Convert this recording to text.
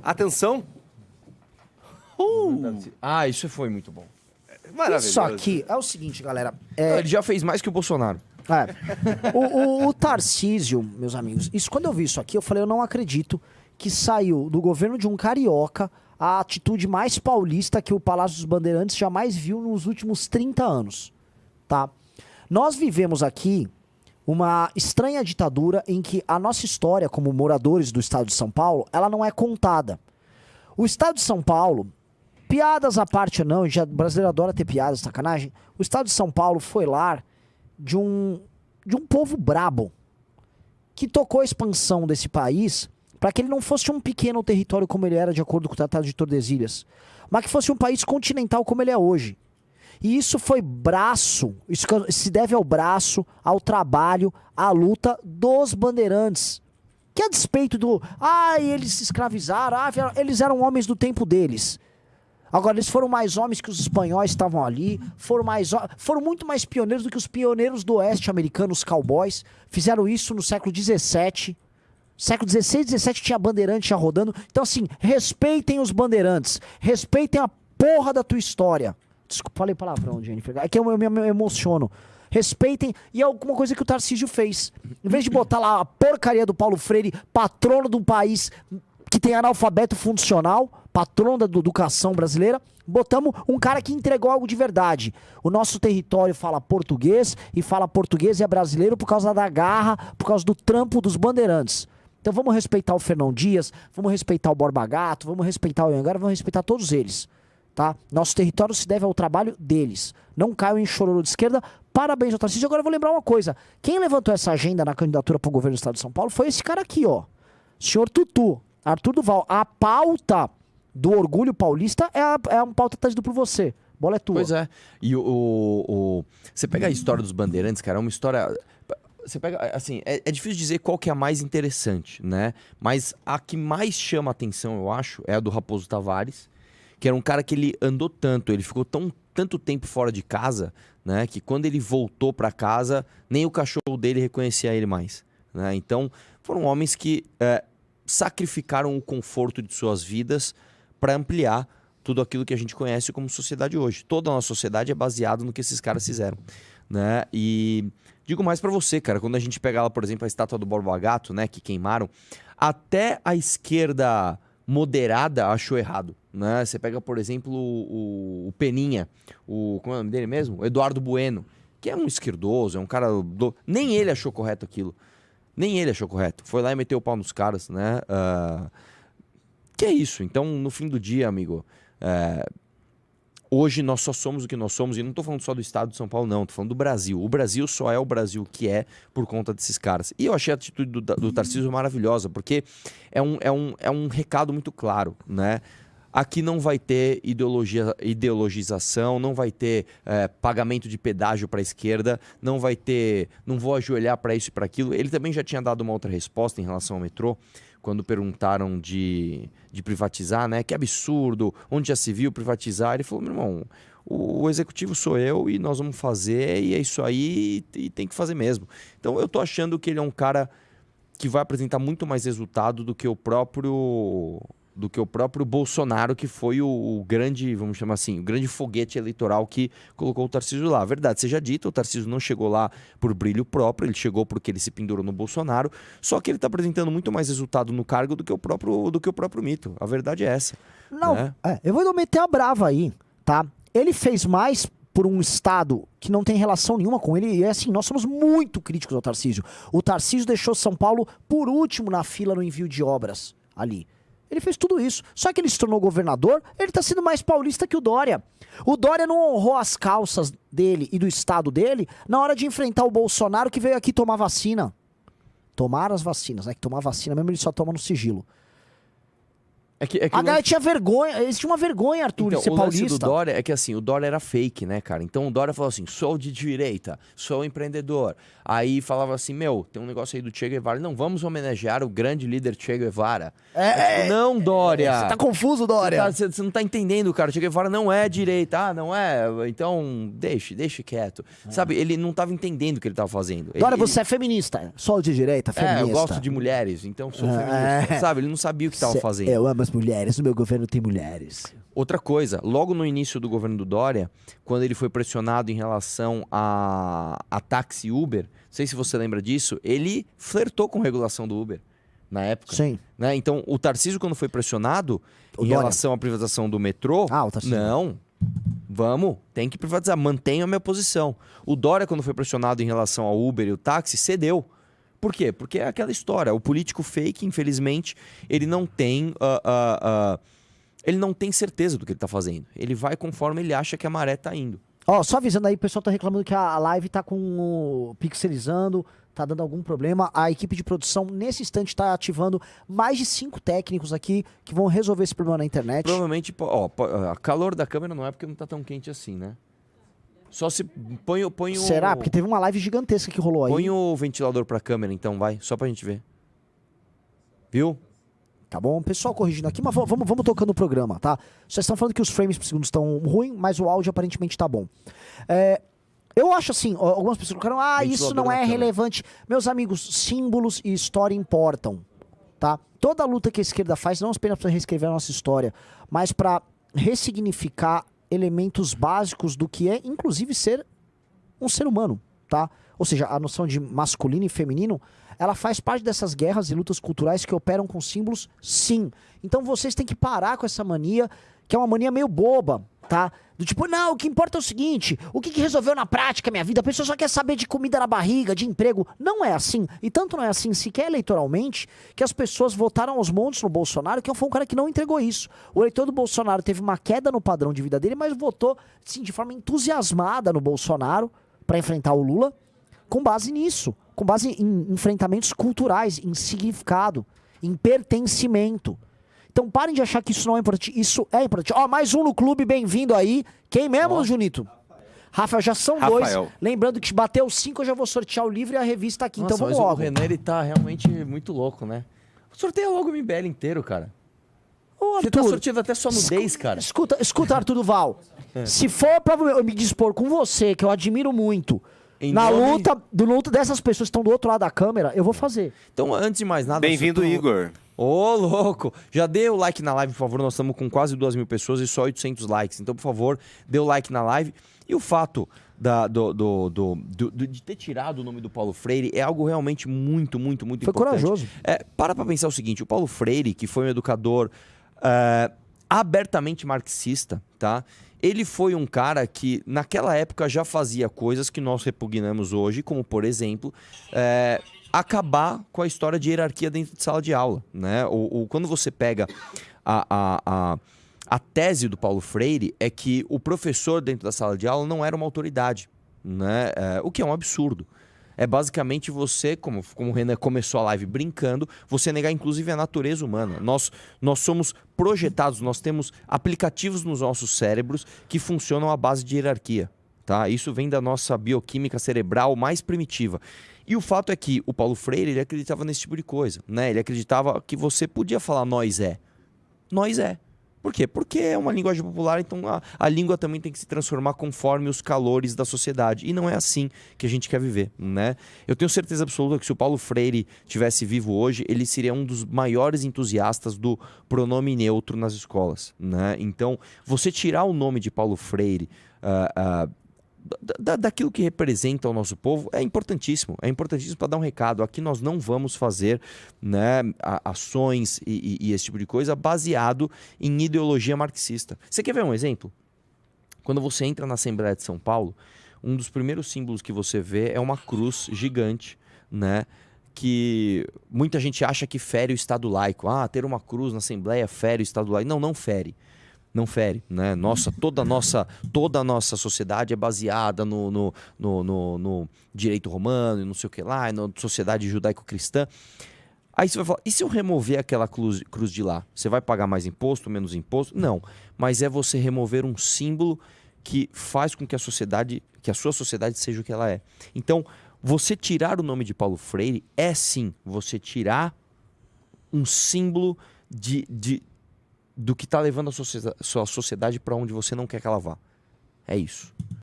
Atenção. Isso foi muito bom. Maravilhoso. Isso aqui é o seguinte, galera. Ele já fez mais que o Bolsonaro. O Tarcísio, meus amigos, quando eu vi isso aqui, eu falei, eu não acredito que saiu do governo de um carioca a atitude mais paulista que o Palácio dos Bandeirantes jamais viu nos últimos 30 anos, tá? Nós vivemos aqui uma estranha ditadura em que a nossa história como moradores do estado de São Paulo, ela não é contada. O estado de São Paulo, piadas à parte ou não, o brasileiro adora ter piadas, sacanagem, o estado de São Paulo foi lar de um povo brabo que tocou a expansão desse país para que ele não fosse um pequeno território como ele era de acordo com o Tratado de Tordesilhas, mas que fosse um país continental como ele é hoje. E isso foi isso se deve ao braço, ao trabalho, à luta dos bandeirantes. Que a despeito eles se escravizaram, eles eram homens do tempo deles. Agora, eles foram mais homens que os espanhóis estavam ali, foram muito mais pioneiros do que os pioneiros do oeste americano, os cowboys. Fizeram isso no século XVII. Século XVI e XVII tinha bandeirante já rodando. Então, assim, respeitem os bandeirantes. Respeitem a porra da tua história. Desculpa, falei palavrão, Jennifer. É que eu me emociono. Respeitem. E é alguma coisa que o Tarcísio fez. Em vez de botar lá a porcaria do Paulo Freire, patrono de um país que tem analfabeto funcional, patrono da educação brasileira, botamos um cara que entregou algo de verdade. O nosso território fala português e é brasileiro por causa da garra, por causa do trampo dos bandeirantes. Então vamos respeitar o Fernão Dias, vamos respeitar o Borba Gato, vamos respeitar o Anhanguera, vamos respeitar todos eles. Tá? Nosso território se deve ao trabalho deles. Não caiam em chororô de esquerda. Parabéns ao Tarcísio. Agora eu vou lembrar uma coisa. Quem levantou essa agenda na candidatura para o governo do estado de São Paulo foi esse cara aqui, ó. Senhor Tutu, Arthur Duval. A pauta do orgulho paulista é uma pauta trazida por você. Bola é tua. Pois é. E você pega a história dos bandeirantes, cara, é uma história... Você pega, assim, é difícil dizer qual que é a mais interessante, né? Mas a que mais chama a atenção, eu acho, é a do Raposo Tavares, que era um cara que ele andou tanto, ele ficou tanto tempo fora de casa, né? Que quando ele voltou para casa, nem o cachorro dele reconhecia ele mais, né? Então, foram homens que sacrificaram o conforto de suas vidas para ampliar tudo aquilo que a gente conhece como sociedade hoje. Toda a nossa sociedade é baseada no que esses caras fizeram, né? E digo mais para você, cara, quando a gente pega lá, por exemplo, a estátua do Borba Gato, né, que queimaram, até a esquerda moderada achou errado, né? Você pega, por exemplo, o Peninha, como é o nome dele mesmo? O Eduardo Bueno, que é um esquerdoso, é um cara... Nem ele achou correto aquilo. Nem ele achou correto. Foi lá e meteu o pau nos caras, né? Que é isso. Então, no fim do dia, amigo, hoje nós só somos o que nós somos, e não tô falando só do estado de São Paulo, não, tô falando do Brasil. O Brasil só é o Brasil que é por conta desses caras. E eu achei a atitude do Tarcísio maravilhosa, porque é um recado muito claro, né? Aqui não vai ter ideologização, não vai ter pagamento de pedágio para a esquerda, não vai ter, não vou ajoelhar para isso e para aquilo. Ele também já tinha dado uma outra resposta em relação ao metrô, quando perguntaram de privatizar, né? Que absurdo, onde já se viu privatizar? Ele falou, meu irmão, o executivo sou eu e nós vamos fazer, e é isso aí, e tem que fazer mesmo. Então eu tô achando que ele é um cara que vai apresentar muito mais resultado do que o próprio Bolsonaro, que foi o grande, vamos chamar assim, o grande foguete eleitoral que colocou o Tarcísio lá. Verdade seja dita, o Tarcísio não chegou lá por brilho próprio, ele chegou porque ele se pendurou no Bolsonaro, só que ele está apresentando muito mais resultado no cargo do que o próprio mito. A verdade é essa. Não, né? Eu vou meter a brava aí, tá? Ele fez mais por um estado que não tem relação nenhuma com ele, e assim, nós somos muito críticos ao Tarcísio. O Tarcísio deixou São Paulo por último na fila no envio de obras ali. Ele fez tudo isso. Só que ele se tornou governador, ele tá sendo mais paulista que o Dória. O Dória não honrou as calças dele e do estado dele na hora de enfrentar o Bolsonaro, que veio aqui tomar vacina. Tomar as vacinas, né? Que tomar vacina mesmo ele só toma no sigilo. A galera tinha vergonha, eles tinham uma vergonha, Arthur, de ser paulista. O lance do Dória é que assim, o Dória era fake, né, cara? Então o Dória falou assim, sou de direita, sou empreendedor. Aí falava assim, tem um negócio aí do Che Guevara. Não, vamos homenagear o grande líder Che Guevara. Não, Dória. Você tá confuso, Dória. Você não tá entendendo, cara. Che Guevara não é direita. Não é? Então, deixe quieto. Sabe, ele não tava entendendo o que ele tava fazendo. Dória, você é feminista. Sou de direita, feminista. Eu gosto de mulheres, então sou feminista. Sabe, ele não sabia o que tava fazendo. Eu amo as mulheres, no meu governo tem mulheres. Outra coisa, logo no início do governo do Dória, quando ele foi pressionado em relação a táxi Uber, não sei se você lembra disso, ele flertou com regulação do Uber na época. Sim. Né? Então, o Tarcísio, quando foi pressionado O em Dória. relação à privatização do metrô, O Tarcísio. não, vamos, tem que privatizar, mantenho a minha posição. O Dória, quando foi pressionado em relação ao Uber e o táxi, cedeu. Por quê? Porque é aquela história, o político fake, infelizmente, ele não tem... ele não tem certeza do que ele tá fazendo. Ele vai conforme ele acha que a maré tá indo. Ó, só avisando aí, o pessoal tá reclamando que a live tá com o pixelizando, tá dando algum problema. A equipe de produção, nesse instante, tá ativando mais de 5 técnicos aqui que vão resolver esse problema na internet. Provavelmente, a calor da câmera não é porque não tá tão quente assim, né? Só se põe o... Será? Porque teve uma live gigantesca que rolou aí. Põe o ventilador pra câmera, então, vai. Só pra gente ver. Viu? Tá bom? Pessoal corrigindo aqui, mas vamos tocando o programa, tá? Vocês estão falando que os frames por segundo estão ruins, mas o áudio aparentemente tá bom. Eu acho assim, algumas pessoas colocaram, isso não é relevante. Meus amigos, símbolos e história importam, tá? Toda luta que a esquerda faz, não apenas para reescrever a nossa história, mas para ressignificar elementos básicos do que é, inclusive, ser um ser humano, tá? Ou seja, a noção de masculino e feminino, ela faz parte dessas guerras e lutas culturais que operam com símbolos, sim. Então vocês têm que parar com essa mania, que é uma mania meio boba, tá? Do tipo, não, o que importa é o seguinte, o que resolveu na prática a minha vida? A pessoa só quer saber de comida na barriga, de emprego. Não é assim. E tanto não é assim sequer eleitoralmente, que as pessoas votaram aos montes no Bolsonaro, que foi um cara que não entregou isso. O eleitor do Bolsonaro teve uma queda no padrão de vida dele, mas votou, sim, de forma entusiasmada no Bolsonaro para enfrentar o Lula, com base nisso. Com base em enfrentamentos culturais, em significado, em pertencimento. Então parem de achar que isso não é importante. Isso é importante. Ó, mais um no clube, bem-vindo aí. Quem mesmo, Junito? Rafael, já são dois. Lembrando que bateu 5, eu já vou sortear o livro e a revista aqui. Nossa, então vamos mas logo. O Renan, ele tá realmente muito louco, né? Sorteia logo o MBL inteiro, cara. Ô, Você tá Arthur, sorteando até sua nudez, cara. Escuta, Arthur Duval. Se for pra eu me dispor com você, que eu admiro muito, Em na nome- luta dessas pessoas que estão do outro lado da câmera, eu vou fazer. Então, antes de mais nada... Bem-vindo, Igor. Ô, louco! Já dê o like na live, por favor. Nós estamos com quase 2.000 pessoas e só 800 likes. Então, por favor, dê o like na live. E o fato de ter tirado o nome do Paulo Freire é algo realmente muito, muito, muito Foi importante. corajoso. Para pensar o seguinte, o Paulo Freire, que foi um educador abertamente marxista, tá? Ele foi um cara que, naquela época, já fazia coisas que nós repugnamos hoje, como, por exemplo, acabar com a história de hierarquia dentro de sala de aula, né? Quando você pega a tese do Paulo Freire é que o professor dentro da sala de aula não era uma autoridade, né? O que é um absurdo. É basicamente você, como o Renan começou a live brincando, você negar inclusive a natureza humana. Nós somos projetados, nós temos aplicativos nos nossos cérebros que funcionam à base de hierarquia. Tá? Isso vem da nossa bioquímica cerebral mais primitiva. E o fato é que o Paulo Freire ele acreditava nesse tipo de coisa. Né? Ele acreditava que você podia falar nós é. Nós é. Por quê? Porque é uma linguagem popular, então a língua também tem que se transformar conforme os calores da sociedade. E não é assim que a gente quer viver, né? Eu tenho certeza absoluta que se o Paulo Freire tivesse vivo hoje, ele seria um dos maiores entusiastas do pronome neutro nas escolas, né? Então, você tirar o nome de Paulo Freire daquilo que representa o nosso povo é importantíssimo para dar um recado. Aqui nós não vamos fazer, né, ações e esse tipo de coisa baseado em ideologia marxista. Você quer ver um exemplo? Quando você entra na Assembleia de São Paulo, um dos primeiros símbolos que você vê é uma cruz gigante, né, que muita gente acha que fere o Estado laico. Ter uma cruz na Assembleia fere o Estado laico. Não fere. Não fere, né? Toda a nossa sociedade é baseada no direito romano, não sei o que lá, na sociedade judaico-cristã. Aí você vai falar, e se eu remover aquela cruz de lá? Você vai pagar mais imposto, menos imposto? Não, mas é você remover um símbolo que faz com que a sua sociedade seja o que ela é. Então, você tirar o nome de Paulo Freire é sim você tirar um símbolo do que está levando a sua sociedade para onde você não quer que ela vá. É isso.